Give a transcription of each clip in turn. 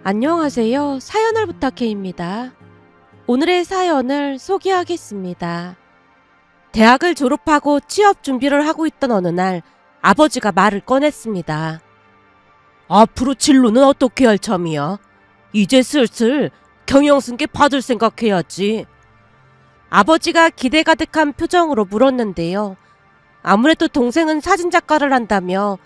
안녕하세요. 사연을 부탁해입니다. 오늘의 사연을 소개하겠습니다. 대학을 졸업하고 취업 준비를 하고 있던 어느 날 아버지가 말을 꺼냈습니다. 앞으로 진로는 어떻게 할 참이야? 이제 슬슬 경영승계 받을 생각해야지. 아버지가 기대 가득한 표정으로 물었는데요. 아무래도 동생은 사진작가를 한다며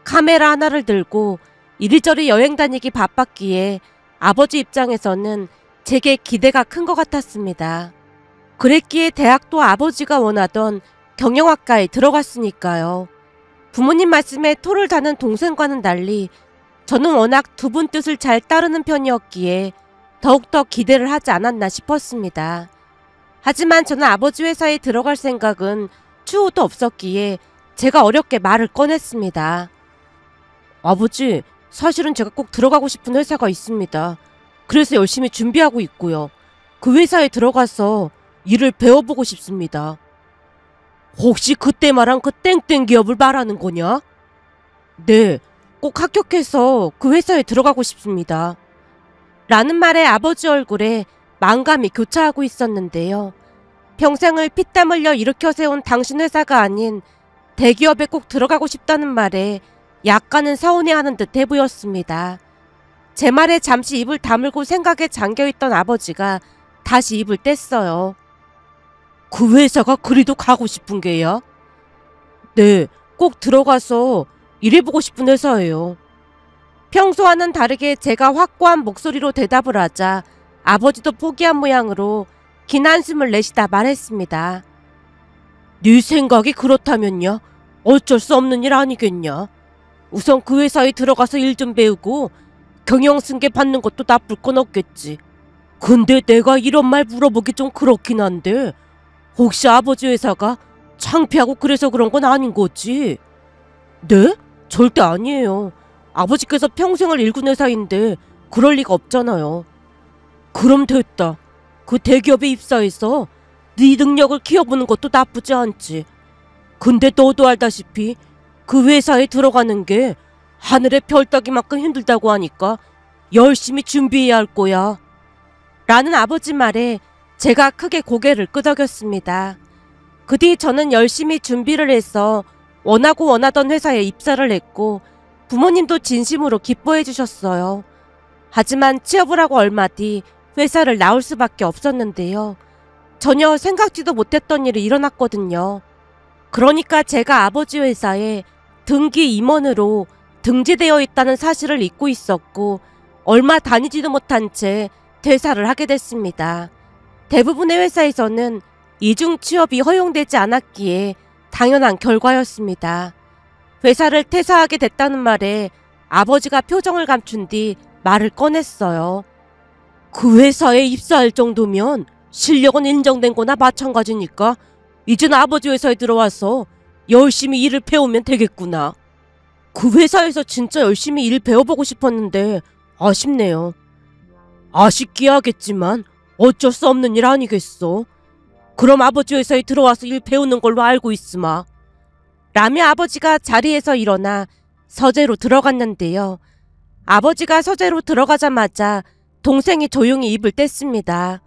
카메라 하나를 들고 이리저리 여행 다니기 바빴기에 아버지 입장에서는 제게 기대가 큰 것 같았습니다. 그랬기에 대학도 아버지가 원하던 경영학과에 들어갔으니까요. 부모님 말씀에 토를 다는 동생과는 달리 저는 워낙 두 분 뜻을 잘 따르는 편이었기에 더욱더 기대를 하지 않았나 싶었습니다. 하지만 저는 아버지 회사에 들어갈 생각은 추호도 없었기에 제가 어렵게 말을 꺼냈습니다. 아버지, 사실은 제가 꼭 들어가고 싶은 회사가 있습니다. 그래서 열심히 준비하고 있고요. 그 회사에 들어가서 일을 배워보고 싶습니다. 혹시 그때 말한 그 땡땡 기업을 말하는 거냐? 네, 꼭 합격해서 그 회사에 들어가고 싶습니다. 라는 말에 아버지 얼굴에 만감이 교차하고 있었는데요. 평생을 피땀 흘려 일으켜 세운 당신 회사가 아닌 대기업에 꼭 들어가고 싶다는 말에 약간은 서운해하는 듯해 보였습니다. 제 말에 잠시 입을 다물고 생각에 잠겨있던 아버지가 다시 입을 뗐어요. 그 회사가 그리도 가고 싶은 게야? 네, 꼭 들어가서 일해보고 싶은 회사예요. 평소와는 다르게 제가 확고한 목소리로 대답을 하자 아버지도 포기한 모양으로 긴 한숨을 내쉬다 말했습니다. 네 생각이 그렇다면야 어쩔 수 없는 일 아니겠냐? 우선 그 회사에 들어가서 일 좀 배우고 경영승계 받는 것도 나쁠 건 없겠지. 근데 내가 이런 말 물어보기 좀 그렇긴 한데 혹시 아버지 회사가 창피하고 그래서 그런 건 아닌 거지? 네? 절대 아니에요. 아버지께서 평생을 일군 회사인데 그럴 리가 없잖아요. 그럼 됐다. 그 대기업에 입사해서 네 능력을 키워보는 것도 나쁘지 않지. 근데 너도 알다시피 그 회사에 들어가는 게 하늘의 별 따기만큼 힘들다고 하니까 열심히 준비해야 할 거야. 라는 아버지 말에 제가 크게 고개를 끄덕였습니다. 그 뒤 저는 열심히 준비를 해서 원하고 원하던 회사에 입사를 했고 부모님도 진심으로 기뻐해 주셨어요. 하지만 취업을 하고 얼마 뒤 회사를 나올 수밖에 없었는데요. 전혀 생각지도 못했던 일이 일어났거든요. 그러니까 제가 아버지 회사에 등기 임원으로 등재되어 있다는 사실을 잊고 있었고 얼마 다니지도 못한 채 퇴사를 하게 됐습니다. 대부분의 회사에서는 이중 취업이 허용되지 않았기에 당연한 결과였습니다. 회사를 퇴사하게 됐다는 말에 아버지가 표정을 감춘 뒤 말을 꺼냈어요. 그 회사에 입사할 정도면 실력은 인정된 거나 마찬가지니까 이젠 아버지 회사에 들어와서 열심히 일을 배우면 되겠구나. 그 회사에서 진짜 열심히 일 배워보고 싶었는데 아쉽네요. 아쉽기야 하겠지만 어쩔 수 없는 일 아니겠어. 그럼 아버지 회사에 들어와서 일 배우는 걸로 알고 있으마. 라며 아버지가 자리에서 일어나 서재로 들어갔는데요. 아버지가 서재로 들어가자마자 동생이 조용히 입을 뗐습니다.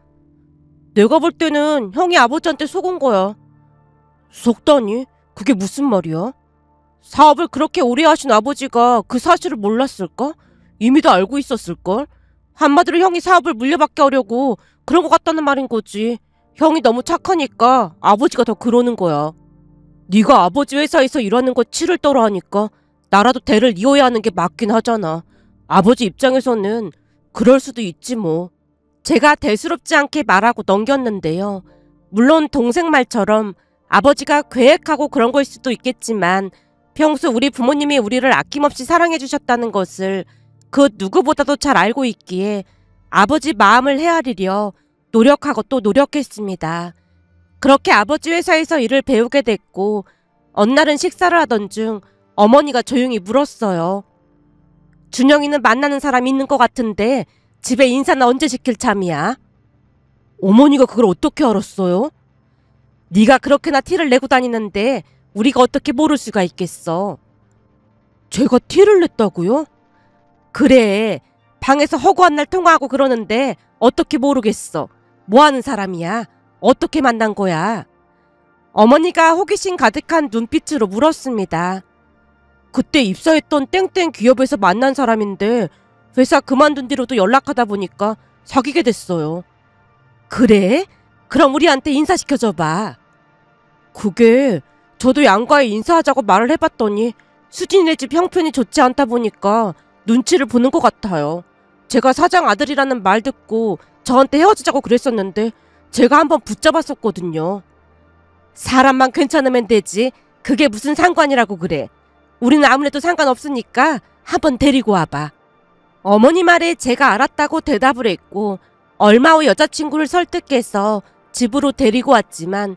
내가 볼 때는 형이 아버지한테 속은 거야. 속다니? 그게 무슨 말이야? 사업을 그렇게 오래 하신 아버지가 그 사실을 몰랐을까? 이미 다 알고 있었을걸? 한마디로 형이 사업을 물려받게 하려고 그런 것 같다는 말인 거지. 형이 너무 착하니까 아버지가 더 그러는 거야. 네가 아버지 회사에서 일하는 거 치를 떨어 하니까 나라도 대를 이어야 하는 게 맞긴 하잖아. 아버지 입장에서는 그럴 수도 있지 뭐. 제가 대수롭지 않게 말하고 넘겼는데요. 물론 동생 말처럼 아버지가 계획하고 그런 걸 수도 있겠지만 평소 우리 부모님이 우리를 아낌없이 사랑해 주셨다는 것을 그 누구보다도 잘 알고 있기에 아버지 마음을 헤아리려 노력하고 또 노력했습니다. 그렇게 아버지 회사에서 일을 배우게 됐고 어느 날은 식사를 하던 중 어머니가 조용히 물었어요. 준영이는 만나는 사람이 있는 것 같은데 집에 인사는 언제 시킬 참이야? 어머니가 그걸 어떻게 알았어요? 네가 그렇게나 티를 내고 다니는데 우리가 어떻게 모를 수가 있겠어. 제가 티를 냈다고요? 그래, 방에서 허구한 날 통화하고 그러는데 어떻게 모르겠어. 뭐 하는 사람이야? 어떻게 만난 거야? 어머니가 호기심 가득한 눈빛으로 물었습니다. 그때 입사했던 땡땡 기업에서 만난 사람인데 회사 그만둔 뒤로도 연락하다 보니까 사귀게 됐어요. 그래? 그럼 우리한테 인사시켜줘봐. 그게 저도 양과에 인사하자고 말을 해봤더니 수진이네 집 형편이 좋지 않다 보니까 눈치를 보는 것 같아요. 제가 사장 아들이라는 말 듣고 저한테 헤어지자고 그랬었는데 제가 한번 붙잡았었거든요. 사람만 괜찮으면 되지 그게 무슨 상관이라고 그래. 우리는 아무래도 상관없으니까 한번 데리고 와봐. 어머니 말에 제가 알았다고 대답을 했고 얼마 후 여자친구를 설득해서 집으로 데리고 왔지만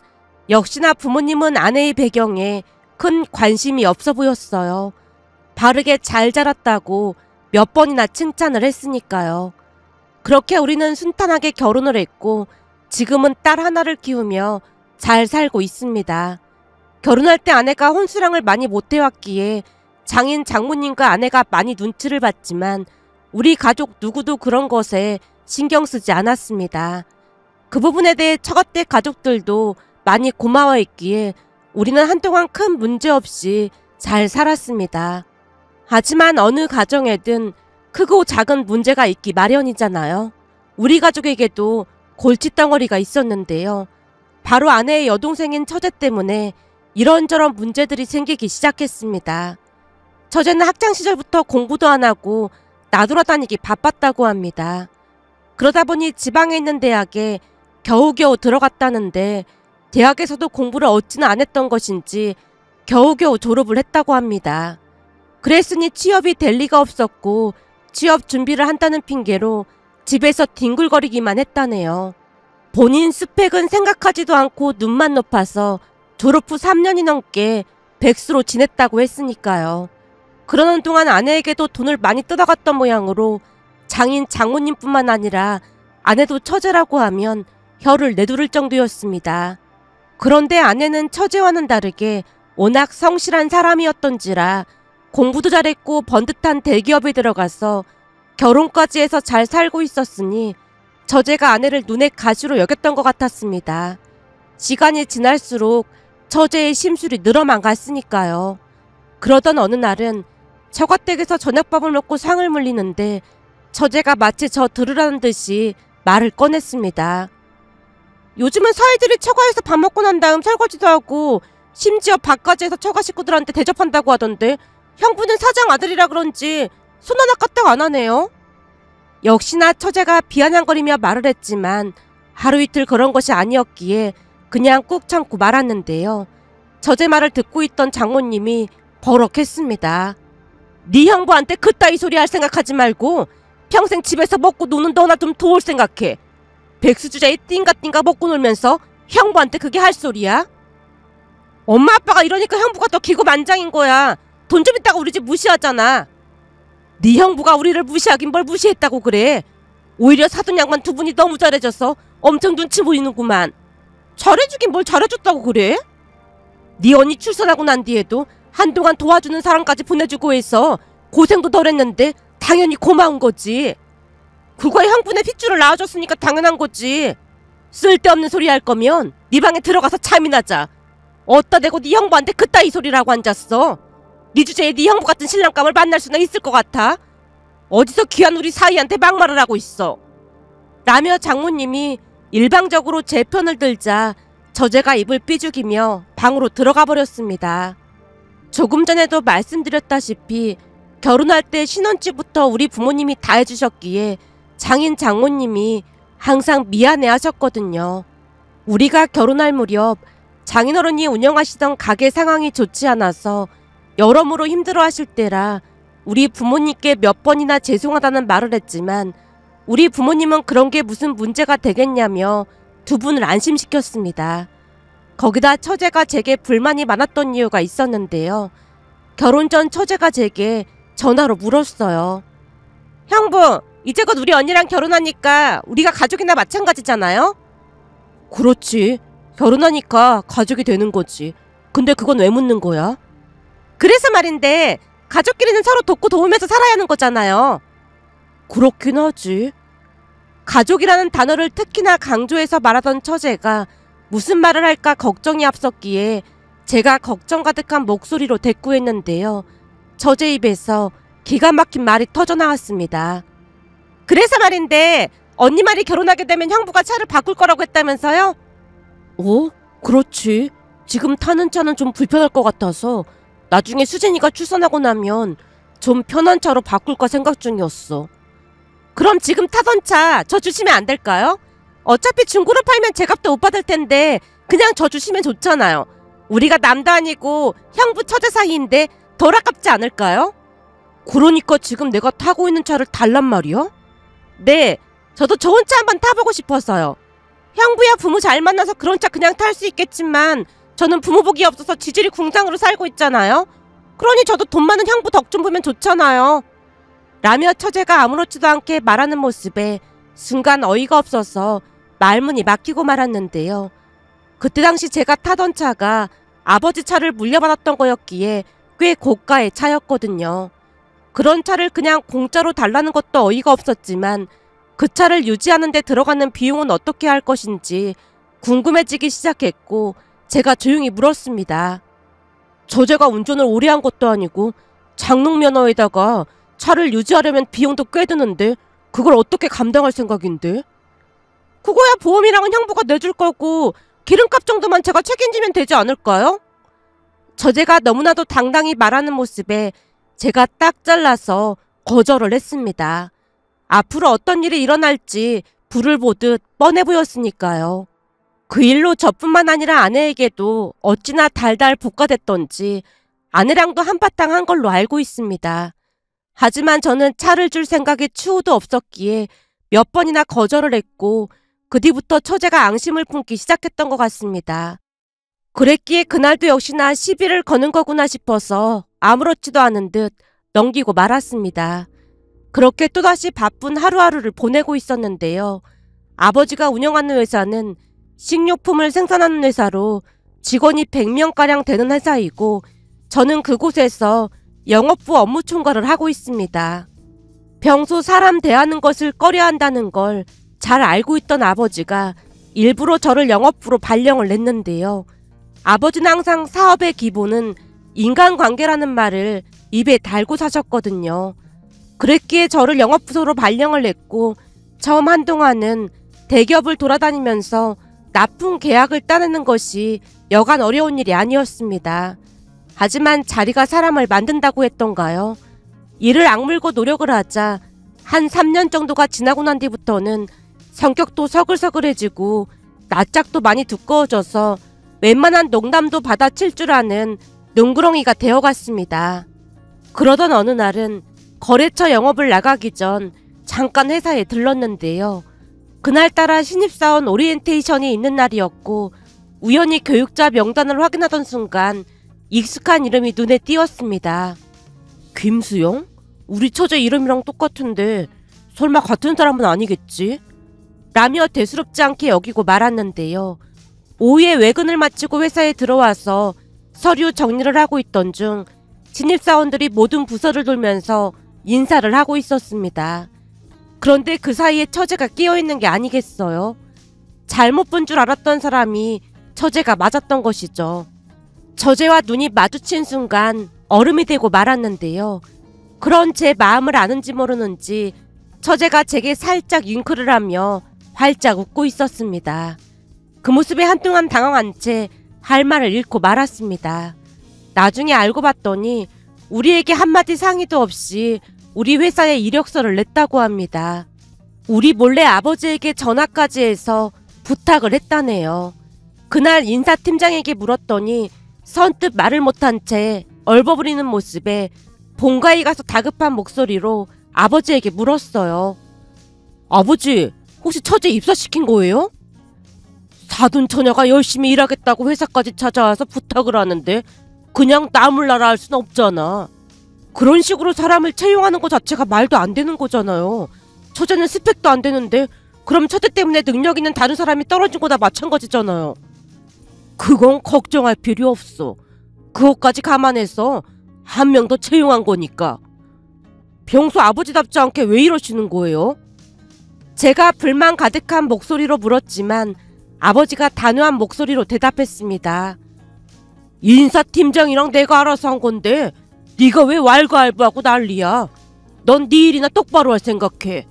역시나 부모님은 아내의 배경에 큰 관심이 없어 보였어요. 바르게 잘 자랐다고 몇 번이나 칭찬을 했으니까요. 그렇게 우리는 순탄하게 결혼을 했고 지금은 딸 하나를 키우며 잘 살고 있습니다. 결혼할 때 아내가 혼수랑을 많이 못해왔기에 장인 장모님과 아내가 많이 눈치를 봤지만 우리 가족 누구도 그런 것에 신경 쓰지 않았습니다. 그 부분에 대해 처갓댁 가족들도 많이 고마워했기에 우리는 한동안 큰 문제 없이 잘 살았습니다. 하지만 어느 가정에든 크고 작은 문제가 있기 마련이잖아요. 우리 가족에게도 골칫덩어리가 있었는데요. 바로 아내의 여동생인 처제 때문에 이런저런 문제들이 생기기 시작했습니다. 처제는 학창시절부터 공부도 안 하고 나돌아다니기 바빴다고 합니다. 그러다 보니 지방에 있는 대학에 겨우겨우 들어갔다는데 대학에서도 공부를 어찌나 안 했던 것인지 겨우겨우 졸업을 했다고 합니다. 그랬으니 취업이 될 리가 없었고 취업 준비를 한다는 핑계로 집에서 뒹굴거리기만 했다네요. 본인 스펙은 생각하지도 않고 눈만 높아서 졸업 후 3년이 넘게 백수로 지냈다고 했으니까요. 그러는 동안 아내에게도 돈을 많이 뜯어갔던 모양으로 장인 장모님뿐만 아니라 아내도 처제라고 하면 혀를 내두를 정도였습니다. 그런데 아내는 처제와는 다르게 워낙 성실한 사람이었던지라 공부도 잘했고 번듯한 대기업에 들어가서 결혼까지 해서 잘 살고 있었으니 처제가 아내를 눈의 가시로 여겼던 것 같았습니다. 시간이 지날수록 처제의 심술이 늘어만 갔으니까요. 그러던 어느 날은 처갓댁에서 저녁밥을 먹고 상을 물리는데 처제가 마치 저 들으라는 듯이 말을 꺼냈습니다. 요즘은 사위들이 처가에서 밥 먹고 난 다음 설거지도 하고 심지어 밥까지 해서 처가 식구들한테 대접한다고 하던데 형부는 사장 아들이라 그런지 손 하나 까딱 안 하네요. 역시나 처제가 비아냥거리며 말을 했지만 하루 이틀 그런 것이 아니었기에 그냥 꾹 참고 말았는데요. 처제 말을 듣고 있던 장모님이 버럭했습니다. 네 형부한테 그따위 소리 할 생각하지 말고 평생 집에서 먹고 노는 너나 좀 도울 생각해. 백수주자에 띵가띵가 먹고 놀면서 형부한테 그게 할 소리야? 엄마 아빠가 이러니까 형부가 더 기고만장인 거야. 돈 좀 있다가 우리 집 무시하잖아. 네 형부가 우리를 무시하긴 뭘 무시했다고 그래. 오히려 사돈 양반 두 분이 너무 잘해줘서 엄청 눈치 보이는구만. 잘해주긴 뭘 잘해줬다고 그래? 네 언니 출산하고 난 뒤에도 한동안 도와주는 사람까지 보내주고 해서 고생도 덜 했는데 당연히 고마운 거지. 그거에 형부네 핏줄을 낳아줬으니까 당연한 거지. 쓸데없는 소리 할 거면 네 방에 들어가서 잠이나 자. 어디다 대고 네 형부한테 그따위 소리라고 앉았어. 네 주제에 네 형부 같은 신랑감을 만날 수나 있을 것 같아? 어디서 귀한 우리 사위한테 막말을 하고 있어. 라며 장모님이 일방적으로 제 편을 들자 처제가 입을 삐죽이며 방으로 들어가 버렸습니다. 조금 전에도 말씀드렸다시피 결혼할 때 신혼집부터 우리 부모님이 다 해주셨기에 장인 장모님이 항상 미안해 하셨거든요. 우리가 결혼할 무렵 장인어른이 운영하시던 가게 상황이 좋지 않아서 여러모로 힘들어 하실 때라 우리 부모님께 몇 번이나 죄송하다는 말을 했지만 우리 부모님은 그런 게 무슨 문제가 되겠냐며 두 분을 안심시켰습니다. 거기다 처제가 제게 불만이 많았던 이유가 있었는데요. 결혼 전 처제가 제게 전화로 물었어요. 형부, 이제 곧 우리 언니랑 결혼하니까 우리가 가족이나 마찬가지잖아요? 그렇지. 결혼하니까 가족이 되는 거지. 근데 그건 왜 묻는 거야? 그래서 말인데 가족끼리는 서로 돕고 도우면서 살아야 하는 거잖아요. 그렇긴 하지. 가족이라는 단어를 특히나 강조해서 말하던 처제가 무슨 말을 할까 걱정이 앞섰기에 제가 걱정 가득한 목소리로 대꾸했는데요. 처제 입에서 기가 막힌 말이 터져나왔습니다. 그래서 말인데 언니 말이 결혼하게 되면 형부가 차를 바꿀 거라고 했다면서요? 그렇지. 지금 타는 차는 좀 불편할 것 같아서 나중에 수진이가 출산하고 나면 좀 편한 차로 바꿀까 생각 중이었어. 그럼 지금 타던 차 저 주시면 안 될까요? 어차피 중고로 팔면 제값도 못 받을 텐데 그냥 저 주시면 좋잖아요. 우리가 남도 아니고 형부 처제 사이인데 덜 아깝지 않을까요? 그러니까 지금 내가 타고 있는 차를 달란 말이야? 네, 저도 좋은 차 한번 타보고 싶어서요. 형부야 부모 잘 만나서 그런 차 그냥 탈 수 있겠지만 저는 부모 복이 없어서 지질이 궁장으로 살고 있잖아요. 그러니 저도 돈 많은 형부 덕 좀 보면 좋잖아요. 라며 처제가 아무렇지도 않게 말하는 모습에 순간 어이가 없어서 말문이 막히고 말았는데요. 그때 당시 제가 타던 차가 아버지 차를 물려받았던 거였기에 꽤 고가의 차였거든요. 그런 차를 그냥 공짜로 달라는 것도 어이가 없었지만 그 차를 유지하는 데 들어가는 비용은 어떻게 할 것인지 궁금해지기 시작했고 제가 조용히 물었습니다. 처제가 운전을 오래 한 것도 아니고 장롱 면허에다가 차를 유지하려면 비용도 꽤 드는데 그걸 어떻게 감당할 생각인데? 그거야 보험이랑은 형부가 내줄 거고 기름값 정도만 제가 책임지면 되지 않을까요? 처제가 너무나도 당당히 말하는 모습에 제가 딱 잘라서 거절을 했습니다. 앞으로 어떤 일이 일어날지 불을 보듯 뻔해 보였으니까요. 그 일로 저뿐만 아니라 아내에게도 어찌나 달달 볶아댔던지 아내랑도 한바탕 한 걸로 알고 있습니다. 하지만 저는 차를 줄 생각에 추후도 없었기에 몇 번이나 거절을 했고 그 뒤부터 처제가 앙심을 품기 시작했던 것 같습니다. 그랬기에 그날도 역시나 시비를 거는 거구나 싶어서 아무렇지도 않은 듯 넘기고 말았습니다. 그렇게 또다시 바쁜 하루하루를 보내고 있었는데요. 아버지가 운영하는 회사는 식료품을 생산하는 회사로 직원이 100명가량 되는 회사이고 저는 그곳에서 영업부 업무 총괄을 하고 있습니다. 평소 사람 대하는 것을 꺼려한다는 걸 잘 알고 있던 아버지가 일부러 저를 영업부로 발령을 냈는데요. 아버지는 항상 사업의 기본은 인간관계라는 말을 입에 달고 사셨거든요. 그랬기에 저를 영업부서로 발령을 냈고 처음 한동안은 대기업을 돌아다니면서 나쁜 계약을 따내는 것이 여간 어려운 일이 아니었습니다. 하지만 자리가 사람을 만든다고 했던가요? 이를 악물고 노력을 하자 한 3년 정도가 지나고 난 뒤부터는 성격도 서글서글해지고 낯짝도 많이 두꺼워져서 웬만한 농담도 받아칠 줄 아는 능구렁이가 되어갔습니다. 그러던 어느 날은 거래처 영업을 나가기 전 잠깐 회사에 들렀는데요. 그날따라 신입사원 오리엔테이션이 있는 날이었고 우연히 교육자 명단을 확인하던 순간 익숙한 이름이 눈에 띄었습니다. 김수영? 우리 처제 이름이랑 똑같은데 설마 같은 사람은 아니겠지? 라며 대수롭지 않게 여기고 말았는데요. 오후에 외근을 마치고 회사에 들어와서 서류 정리를 하고 있던 중 신입사원들이 모든 부서를 돌면서 인사를 하고 있었습니다. 그런데 그 사이에 처제가 끼어있는 게 아니겠어요? 잘못 본 줄 알았던 사람이 처제가 맞았던 것이죠. 처제와 눈이 마주친 순간 얼음이 되고 말았는데요. 그런 제 마음을 아는지 모르는지 처제가 제게 살짝 윙크를 하며 활짝 웃고 있었습니다. 그 모습에 한동안 당황한 채 할 말을 잃고 말았습니다. 나중에 알고 봤더니 우리에게 한마디 상의도 없이 우리 회사에 이력서를 냈다고 합니다. 우리 몰래 아버지에게 전화까지 해서 부탁을 했다네요. 그날 인사팀장에게 물었더니 선뜻 말을 못한 채 얼버무리는 모습에 본가에 가서 다급한 목소리로 아버지에게 물었어요. 아버지, 혹시 처제 입사시킨 거예요? 사돈 처녀가 열심히 일하겠다고 회사까지 찾아와서 부탁을 하는데 그냥 나몰라라 할 순 없잖아. 그런 식으로 사람을 채용하는 것 자체가 말도 안 되는 거잖아요. 처제는 스펙도 안 되는데 그럼 처제 때문에 능력 있는 다른 사람이 떨어진 거나 마찬가지잖아요. 그건 걱정할 필요 없어. 그것까지 감안해서 한 명 더 채용한 거니까. 평소 아버지답지 않게 왜 이러시는 거예요? 제가 불만 가득한 목소리로 물었지만 아버지가 단호한 목소리로 대답했습니다. 인사팀장이랑 내가 알아서 한 건데 네가 왜 왈가왈부하고 난리야. 넌 네 일이나 똑바로 할 생각해.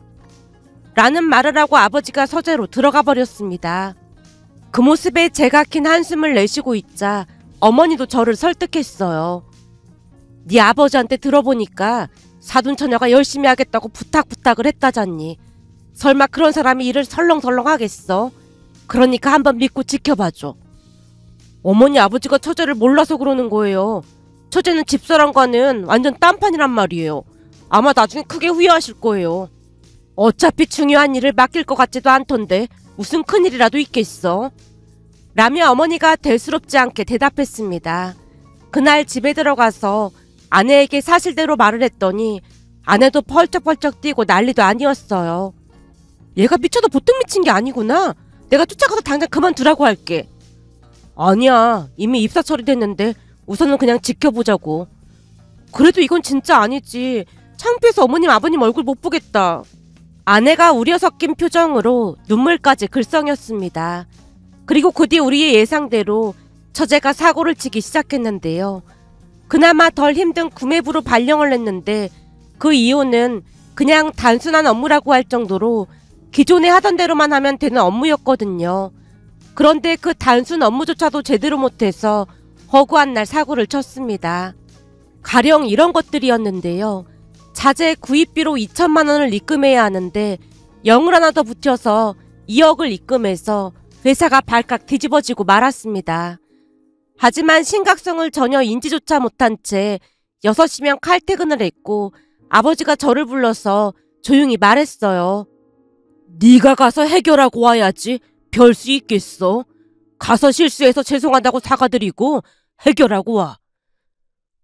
라는 말을 하고 아버지가 서재로 들어가 버렸습니다. 그 모습에 제가 긴 한숨을 내쉬고 있자 어머니도 저를 설득했어요. 네 아버지한테 들어보니까 사돈처녀가 열심히 하겠다고 부탁을 했다잖니. 설마 그런 사람이 일을 설렁설렁 하겠어? 그러니까 한번 믿고 지켜봐줘. 어머니 아버지가 처제를 몰라서 그러는 거예요. 처제는 집사람과는 완전 딴판이란 말이에요. 아마 나중에 크게 후회하실 거예요. 어차피 중요한 일을 맡길 것 같지도 않던데 무슨 큰일이라도 있겠어? 라며 어머니가 대수롭지 않게 대답했습니다. 그날 집에 들어가서 아내에게 사실대로 말을 했더니 아내도 펄쩍펄쩍 뛰고 난리도 아니었어요. 얘가 미쳐도 보통 미친 게 아니구나. 내가 쫓아가서 당장 그만두라고 할게. 아니야, 이미 입사 처리됐는데 우선은 그냥 지켜보자고. 그래도 이건 진짜 아니지. 창피해서 어머님 아버님 얼굴 못 보겠다. 아내가 우려 섞인 표정으로 눈물까지 글썽였습니다. 그리고 그 뒤 우리의 예상대로 처제가 사고를 치기 시작했는데요. 그나마 덜 힘든 구매부로 발령을 냈는데 그 이유는 그냥 단순한 업무라고 할 정도로 기존에 하던 대로만 하면 되는 업무였거든요. 그런데 그 단순 업무조차도 제대로 못해서 허구한 날 사고를 쳤습니다. 가령 이런 것들이었는데요. 자재 구입비로 2천만 원을 입금해야 하는데 0을 하나 더 붙여서 2억을 입금해서 회사가 발칵 뒤집어지고 말았습니다. 하지만 심각성을 전혀 인지조차 못한 채 6시면 칼퇴근을 했고 아버지가 저를 불러서 조용히 말했어요. 네가 가서 해결하고 와야지. 별 수 있겠어. 가서 실수해서 죄송하다고 사과드리고 해결하고 와.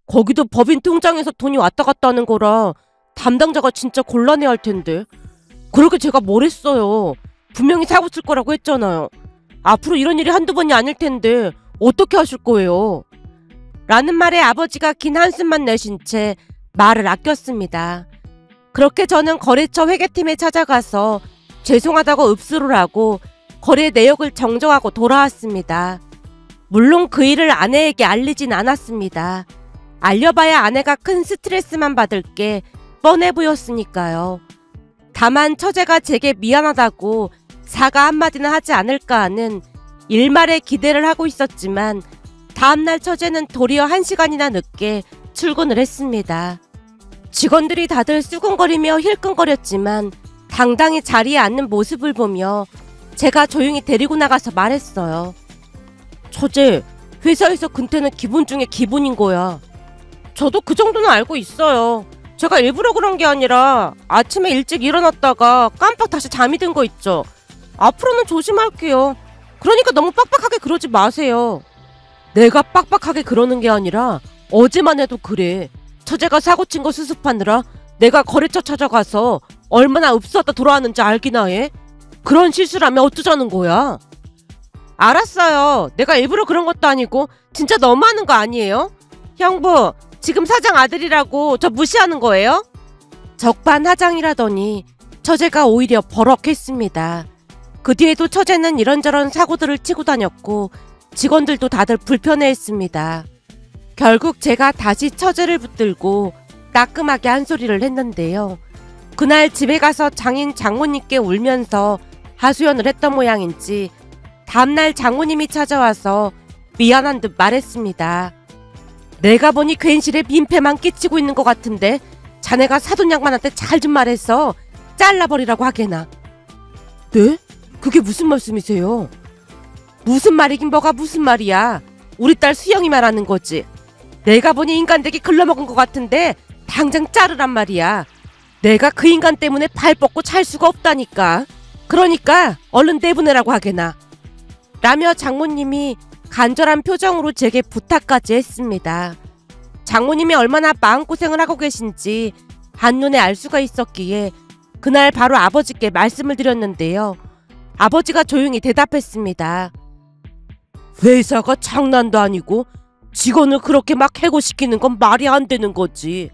거기도 법인 통장에서 돈이 왔다 갔다 하는 거라 담당자가 진짜 곤란해할 텐데. 그렇게 제가 뭘 했어요. 분명히 사고 칠 거라고 했잖아요. 앞으로 이런 일이 한두 번이 아닐 텐데 어떻게 하실 거예요? 라는 말에 아버지가 긴 한숨만 내쉰 채 말을 아꼈습니다. 그렇게 저는 거래처 회계팀에 찾아가서 죄송하다고 읍수를 하고 거래 내역을 정정하고 돌아왔습니다. 물론 그 일을 아내에게 알리진 않았습니다. 알려봐야 아내가 큰 스트레스만 받을 게 뻔해 보였으니까요. 다만 처제가 제게 미안하다고 사과 한마디는 하지 않을까 하는 일말의 기대를 하고 있었지만 다음날 처제는 도리어 1시간이나 늦게 출근을 했습니다. 직원들이 다들 수근거리며 힐끔거렸지만 당당히 자리에 앉는 모습을 보며 제가 조용히 데리고 나가서 말했어요. 처제, 회사에서 근태는 기본 중에 기본인 거야. 저도 그 정도는 알고 있어요. 제가 일부러 그런 게 아니라 아침에 일찍 일어났다가 깜빡 다시 잠이 든 거 있죠. 앞으로는 조심할게요. 그러니까 너무 빡빡하게 그러지 마세요. 내가 빡빡하게 그러는 게 아니라 어제만 해도 그래. 처제가 사고친 거 수습하느라 내가 거래처 찾아가서 얼마나 읍수하다 돌아왔는지 알기나 해? 그런 실수라면 어쩌자는 거야? 알았어요. 내가 일부러 그런 것도 아니고 진짜 너무하는 거 아니에요? 형부, 지금 사장 아들이라고 저 무시하는 거예요? 적반하장이라더니 처제가 오히려 버럭했습니다. 그 뒤에도 처제는 이런저런 사고들을 치고 다녔고 직원들도 다들 불편해했습니다. 결국 제가 다시 처제를 붙들고 따끔하게 한 소리를 했는데요. 그날 집에 가서 장인 장모님께 울면서 하소연을 했던 모양인지 다음날 장모님이 찾아와서 미안한 듯 말했습니다. 내가 보니 괜시레 민폐만 끼치고 있는 것 같은데 자네가 사돈 양반한테 잘 좀 말해서 잘라버리라고 하게나. 네? 그게 무슨 말씀이세요? 무슨 말이긴 뭐가 무슨 말이야. 우리 딸 수영이 말하는 거지. 내가 보니 인간되게 글러먹은 것 같은데 당장 자르란 말이야. 내가 그 인간 때문에 발 뻗고 찰 수가 없다니까. 그러니까 얼른 내보내라고 하게나. 라며 장모님이 간절한 표정으로 제게 부탁까지 했습니다. 장모님이 얼마나 마음고생을 하고 계신지 한눈에 알 수가 있었기에 그날 바로 아버지께 말씀을 드렸는데요. 아버지가 조용히 대답했습니다. 회사가 장난도 아니고 직원을 그렇게 막 해고시키는 건 말이 안 되는 거지.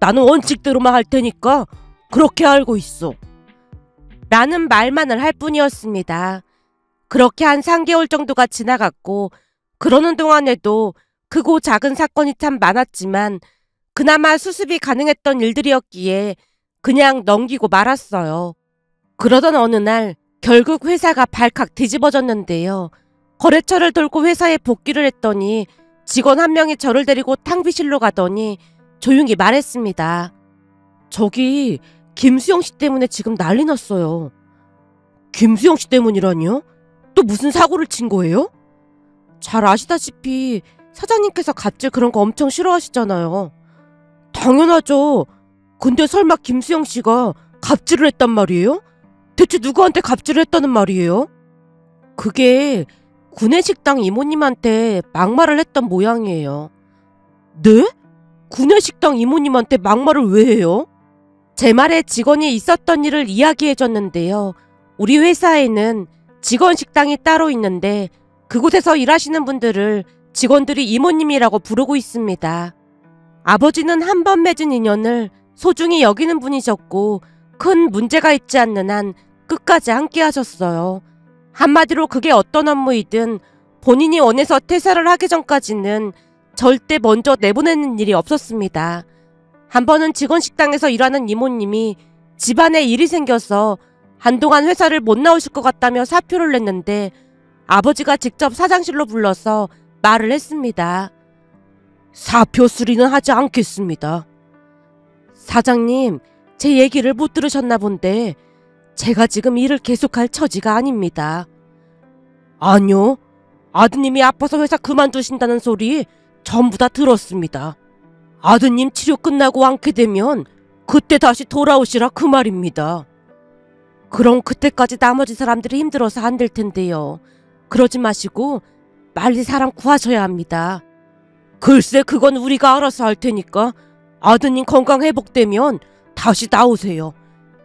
나는 원칙대로만 할 테니까 그렇게 알고 있어. 라는 말만을 할 뿐이었습니다. 그렇게 한 3개월 정도가 지나갔고 그러는 동안에도 크고 작은 사건이 참 많았지만 그나마 수습이 가능했던 일들이었기에 그냥 넘기고 말았어요. 그러던 어느 날 결국 회사가 발칵 뒤집어졌는데요. 거래처를 돌고 회사에 복귀를 했더니 직원 한 명이 저를 데리고 탕비실로 가더니 조용히 말했습니다. 저기 김수영 씨 때문에 지금 난리 났어요. 김수영 씨 때문이라니요? 또 무슨 사고를 친 거예요? 잘 아시다시피 사장님께서 갑질 그런 거 엄청 싫어하시잖아요. 당연하죠. 근데 설마 김수영 씨가 갑질을 했단 말이에요? 대체 누구한테 갑질을 했다는 말이에요? 그게 구내식당 이모님한테 막말을 했던 모양이에요. 네? 구내식당 이모님한테 막말을 왜 해요? 제 말에 직원이 있었던 일을 이야기해줬는데요. 우리 회사에는 직원 식당이 따로 있는데 그곳에서 일하시는 분들을 직원들이 이모님이라고 부르고 있습니다. 아버지는 한 번 맺은 인연을 소중히 여기는 분이셨고 큰 문제가 있지 않는 한 끝까지 함께 하셨어요. 한마디로 그게 어떤 업무이든 본인이 원해서 퇴사를 하기 전까지는 절대 먼저 내보내는 일이 없었습니다. 한 번은 직원 식당에서 일하는 이모님이 집안에 일이 생겨서 한동안 회사를 못 나오실 것 같다며 사표를 냈는데 아버지가 직접 사장실로 불러서 말을 했습니다. 사표 수리는 하지 않겠습니다. 사장님, 제 얘기를 못 들으셨나 본데 제가 지금 일을 계속할 처지가 아닙니다. 아니요. 아드님이 아파서 회사 그만두신다는 소리 전부 다 들었습니다. 아드님 치료 끝나고 않게 되면 그때 다시 돌아오시라 그 말입니다. 그럼 그때까지 나머지 사람들이 힘들어서 안 될 텐데요. 그러지 마시고 빨리 사람 구하셔야 합니다. 글쎄 그건 우리가 알아서 할 테니까 아드님 건강 회복되면 다시 나오세요.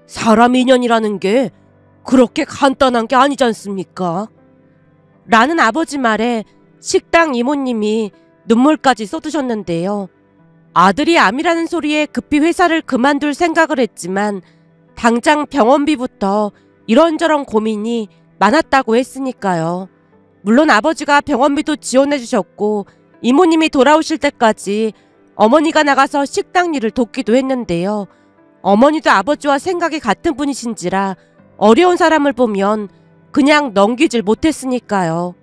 사람 인연이라는 게 그렇게 간단한 게 아니지 않습니까? 라는 아버지 말에 식당 이모님이 눈물까지 쏟으셨는데요. 아들이 암이라는 소리에 급히 회사를 그만둘 생각을 했지만 당장 병원비부터 이런저런 고민이 많았다고 했으니까요. 물론 아버지가 병원비도 지원해 주셨고 이모님이 돌아오실 때까지 어머니가 나가서 식당 일을 돕기도 했는데요. 어머니도 아버지와 생각이 같은 분이신지라 어려운 사람을 보면 그냥 넘기질 못했으니까요.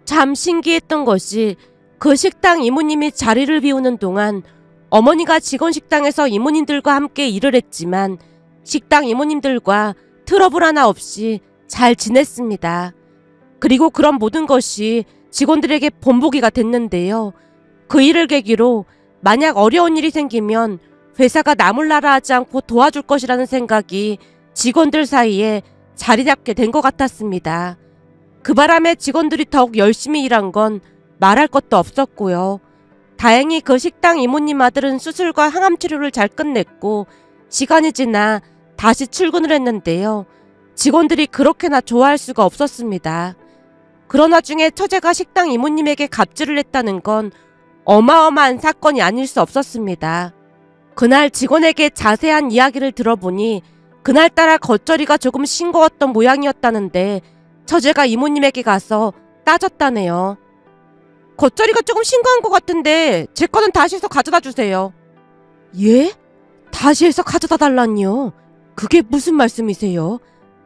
참 신기했던 것이 그 식당 이모님이 자리를 비우는 동안 어머니가 직원 식당에서 이모님들과 함께 일을 했지만 식당 이모님들과 트러블 하나 없이 잘 지냈습니다. 그리고 그런 모든 것이 직원들에게 본보기가 됐는데요. 그 일을 계기로 만약 어려운 일이 생기면 회사가 나몰라라 하지 않고 도와줄 것이라는 생각이 직원들 사이에 자리 잡게 된 것 같았습니다. 그 바람에 직원들이 더욱 열심히 일한 건 말할 것도 없었고요. 다행히 그 식당 이모님 아들은 수술과 항암 치료를 잘 끝냈고 시간이 지나 다시 출근을 했는데요. 직원들이 그렇게나 좋아할 수가 없었습니다. 그런 와중에 처제가 식당 이모님에게 갑질을 했다는 건 어마어마한 사건이 아닐 수 없었습니다. 그날 직원에게 자세한 이야기를 들어보니 그날따라 겉절이가 조금 싱거웠던 모양이었다는데 처제가 이모님에게 가서 따졌다네요. 겉절이가 조금 싱거운 것 같은데 제 거는 다시 해서 가져다 주세요. 예? 다시 해서 가져다 달라니요? 그게 무슨 말씀이세요?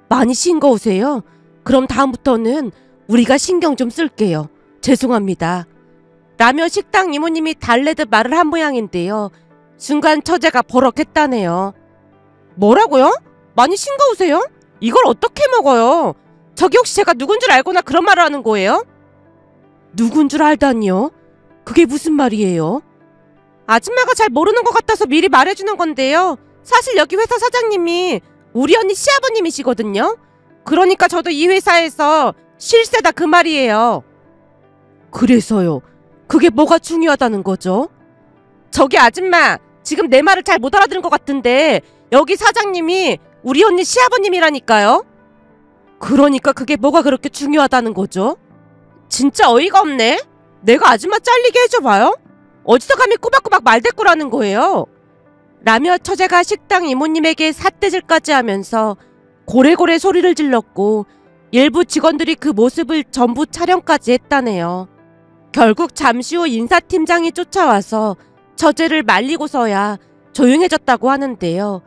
많이 싱거우세요? 그럼 다음부터는 우리가 신경 좀 쓸게요. 죄송합니다. 라며 식당 이모님이 달래듯 말을 한 모양인데요. 순간 처제가 버럭했다네요. 뭐라고요? 많이 싱거우세요? 이걸 어떻게 먹어요? 저기 혹시 제가 누군 줄 알고나 그런 말을 하는 거예요? 누군 줄 알다니요? 그게 무슨 말이에요? 아줌마가 잘 모르는 것 같아서 미리 말해주는 건데요. 사실 여기 회사 사장님이 우리 언니 시아버님이시거든요. 그러니까 저도 이 회사에서 실세다 그 말이에요. 그래서요? 그게 뭐가 중요하다는 거죠? 저기 아줌마, 지금 내 말을 잘 못 알아들은 것 같은데 여기 사장님이 우리 언니 시아버님이라니까요. 그러니까 그게 뭐가 그렇게 중요하다는 거죠? 진짜 어이가 없네. 내가 아줌마 잘리게 해줘봐요. 어디서 감히 꼬박꼬박 말대꾸라는 거예요. 라며 처제가 식당 이모님에게 삿대질까지 하면서 고래고래 소리를 질렀고 일부 직원들이 그 모습을 전부 촬영까지 했다네요. 결국 잠시 후 인사팀장이 쫓아와서 처제를 말리고서야 조용해졌다고 하는데요.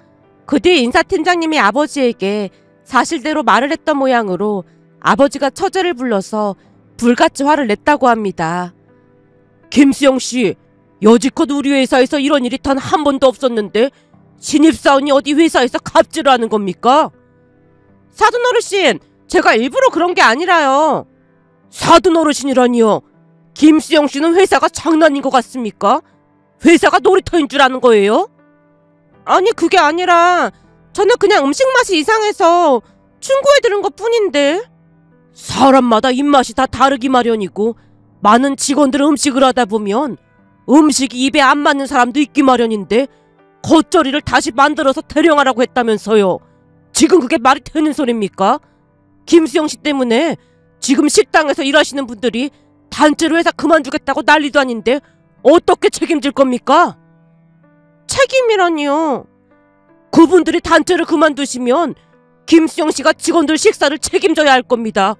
그 뒤 인사팀장님이 아버지에게 사실대로 말을 했던 모양으로 아버지가 처제를 불러서 불같이 화를 냈다고 합니다. 김수영씨, 여지껏 우리 회사에서 이런 일이 단 한 번도 없었는데 신입사원이 어디 회사에서 갑질을 하는 겁니까? 사돈어르신, 제가 일부러 그런 게 아니라요. 사돈어르신이라니요? 김수영씨는 회사가 장난인 것 같습니까? 회사가 놀이터인 줄 아는 거예요? 아니, 그게 아니라 저는 그냥 음식 맛이 이상해서 충고해드린 것 뿐인데. 사람마다 입맛이 다 다르기 마련이고 많은 직원들 음식을 하다 보면 음식이 입에 안 맞는 사람도 있기 마련인데 겉절이를 다시 만들어서 대령하라고 했다면서요. 지금 그게 말이 되는 소리입니까? 김수영씨 때문에 지금 식당에서 일하시는 분들이 단체로 회사 그만두겠다고 난리도 아닌데 어떻게 책임질 겁니까? 책임이라니요. 그분들이 단체를 그만두시면 김수영씨가 직원들 식사를 책임져야 할 겁니다.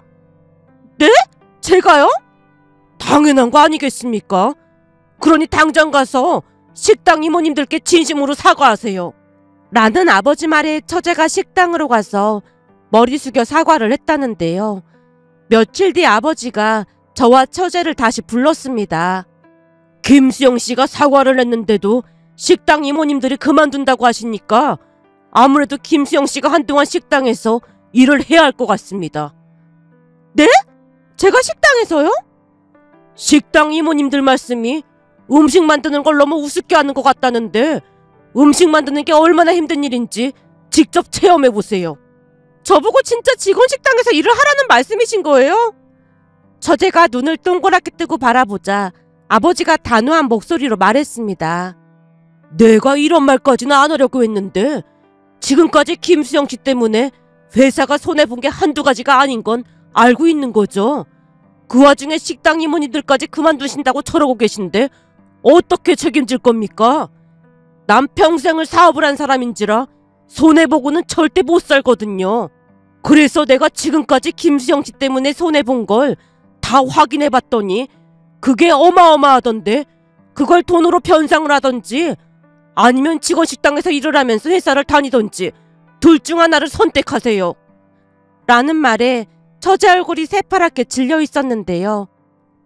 네? 제가요? 당연한 거 아니겠습니까? 그러니 당장 가서 식당 이모님들께 진심으로 사과하세요. 라는 아버지 말에 처제가 식당으로 가서 머리 숙여 사과를 했다는데요. 며칠 뒤 아버지가 저와 처제를 다시 불렀습니다. 김수영씨가 사과를 했는데도 식당 이모님들이 그만둔다고 하시니까 아무래도 김수영씨가 한동안 식당에서 일을 해야 할 것 같습니다. 네? 제가 식당에서요? 식당 이모님들 말씀이 음식 만드는 걸 너무 우습게 하는 것 같다는데 음식 만드는 게 얼마나 힘든 일인지 직접 체험해보세요. 저보고 진짜 직원 식당에서 일을 하라는 말씀이신 거예요? 처제가 눈을 동그랗게 뜨고 바라보자 아버지가 단호한 목소리로 말했습니다. 내가 이런 말까지는 안 하려고 했는데 지금까지 김수영씨 때문에 회사가 손해본 게 한두 가지가 아닌 건 알고 있는 거죠. 그 와중에 식당 이모님들까지 그만두신다고 저러고 계신데 어떻게 책임질 겁니까? 난 평생을 사업을 한 사람인지라 손해보고는 절대 못 살거든요. 그래서 내가 지금까지 김수영씨 때문에 손해본 걸 다 확인해봤더니 그게 어마어마하던데 그걸 돈으로 변상을 하던지 아니면 직원 식당에서 일을 하면서 회사를 다니던지 둘 중 하나를 선택하세요. 라는 말에 처제 얼굴이 새파랗게 질려 있었는데요.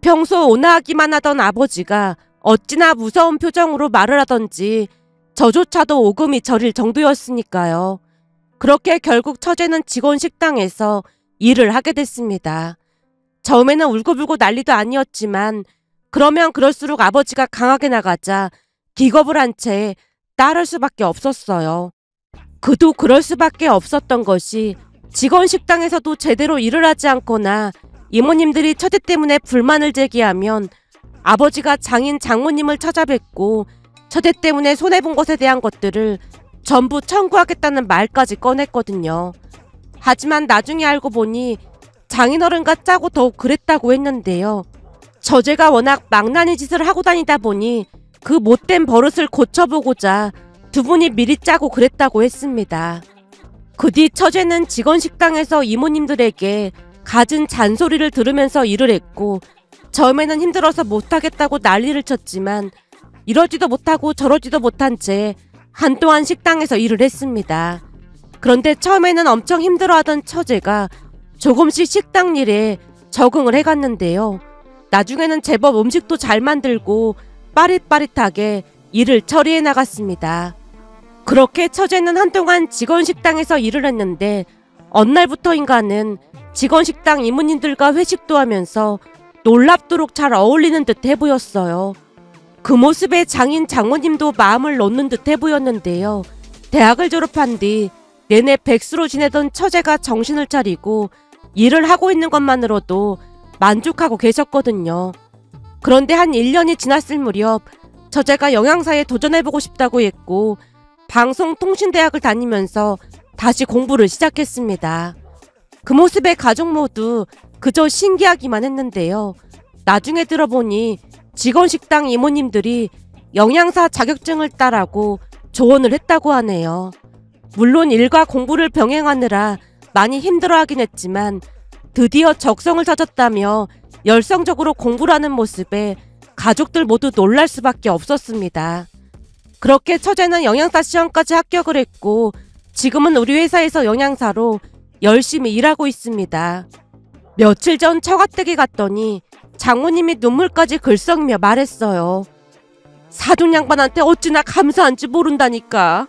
평소 온화하기만 하던 아버지가 어찌나 무서운 표정으로 말을 하던지 저조차도 오금이 저릴 정도였으니까요. 그렇게 결국 처제는 직원 식당에서 일을 하게 됐습니다. 처음에는 울고불고 난리도 아니었지만 그러면 그럴수록 아버지가 강하게 나가자 기겁을 한 채 따를 수밖에 없었어요. 그도 그럴 수밖에 없었던 것이 직원 식당에서도 제대로 일을 하지 않거나 이모님들이 처제 때문에 불만을 제기하면 아버지가 장인 장모님을 찾아뵙고 처제 때문에 손해본 것에 대한 것들을 전부 청구하겠다는 말까지 꺼냈거든요. 하지만 나중에 알고 보니 장인어른과 짜고 더욱 그랬다고 했는데요. 처제가 워낙 망나니 짓을 하고 다니다 보니 그 못된 버릇을 고쳐보고자 두 분이 미리 짜고 그랬다고 했습니다. 그 뒤 처제는 직원 식당에서 이모님들에게 갖은 잔소리를 들으면서 일을 했고 처음에는 힘들어서 못하겠다고 난리를 쳤지만 이러지도 못하고 저러지도 못한 채 한동안 식당에서 일을 했습니다. 그런데 처음에는 엄청 힘들어하던 처제가 조금씩 식당 일에 적응을 해갔는데요. 나중에는 제법 음식도 잘 만들고 빠릿빠릿하게 일을 처리해 나갔습니다. 그렇게 처제는 한동안 직원 식당에서 일을 했는데 어느 날부터인가는 직원 식당 이모님들과 회식도 하면서 놀랍도록 잘 어울리는 듯해 보였어요. 그 모습에 장인 장모님도 마음을 놓는 듯해 보였는데요. 대학을 졸업한 뒤 내내 백수로 지내던 처제가 정신을 차리고 일을 하고 있는 것만으로도 만족하고 계셨거든요. 그런데 한 1년이 지났을 무렵 처제가 영양사에 도전해보고 싶다고 했고 방송통신대학을 다니면서 다시 공부를 시작했습니다. 그 모습에 가족 모두 그저 신기하기만 했는데요. 나중에 들어보니 직원 식당 이모님들이 영양사 자격증을 따라고 조언을 했다고 하네요. 물론 일과 공부를 병행하느라 많이 힘들어하긴 했지만 드디어 적성을 찾았다며 열성적으로 공부를 하는 모습에 가족들 모두 놀랄 수밖에 없었습니다. 그렇게 처제는 영양사 시험까지 합격을 했고 지금은 우리 회사에서 영양사로 열심히 일하고 있습니다. 며칠 전 처가댁에 갔더니 장모님이 눈물까지 글썽이며 말했어요. 사돈 양반한테 어찌나 감사한지 모른다니까.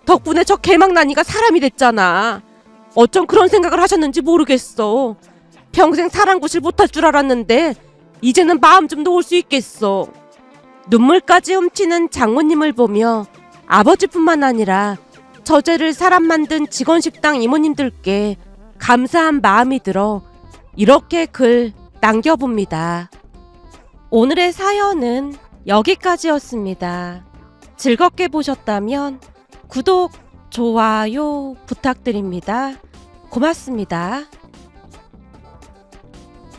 덕분에 저 개망나니가 사람이 됐잖아. 어쩜 그런 생각을 하셨는지 모르겠어. 평생 사랑구실 못할 줄 알았는데 이제는 마음 좀 놓을 수 있겠어. 눈물까지 훔치는 장모님을 보며 아버지뿐만 아니라 처제를 사람 만든 직원식당 이모님들께 감사한 마음이 들어 이렇게 글 남겨봅니다. 오늘의 사연은 여기까지였습니다. 즐겁게 보셨다면 구독, 좋아요 부탁드립니다. 고맙습니다.